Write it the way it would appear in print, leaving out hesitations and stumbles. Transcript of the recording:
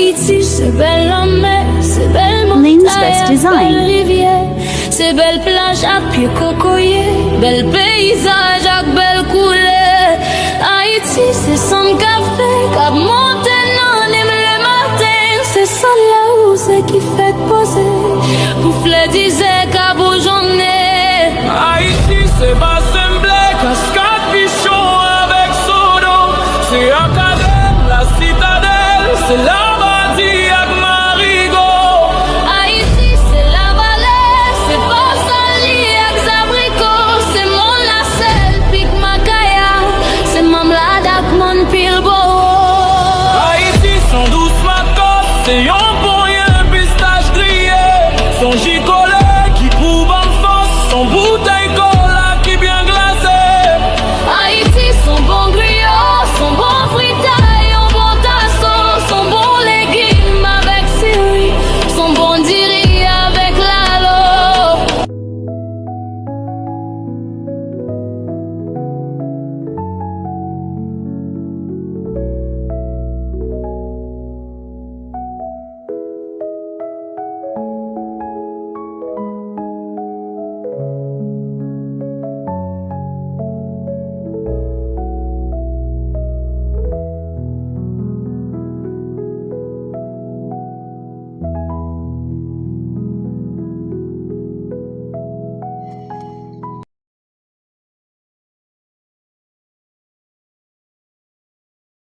Haïti, c'est belle la mer, c'est belle Lynn's montagne, Best Design. belle rivière, c'est belle plage à pied cocoyer, belle paysage avec belle couleur. Haïti, c'est son café, cap monter non aime le matin, c'est ça là où c'est qui fait poser, pour fleur disait qu'à bourgeonner. Haïti, c'est bassin blé, cascade bichon avec sodo. C'est Acadème, la citadelle, c'est la bâtie avec Marigot. Haïti, c'est la vallée, c'est pas Sali avec Zabrico, c'est mon lacel, pic Macaya, c'est Mamlade avec mon pilbo. Haïti, son douce matos, c'est yon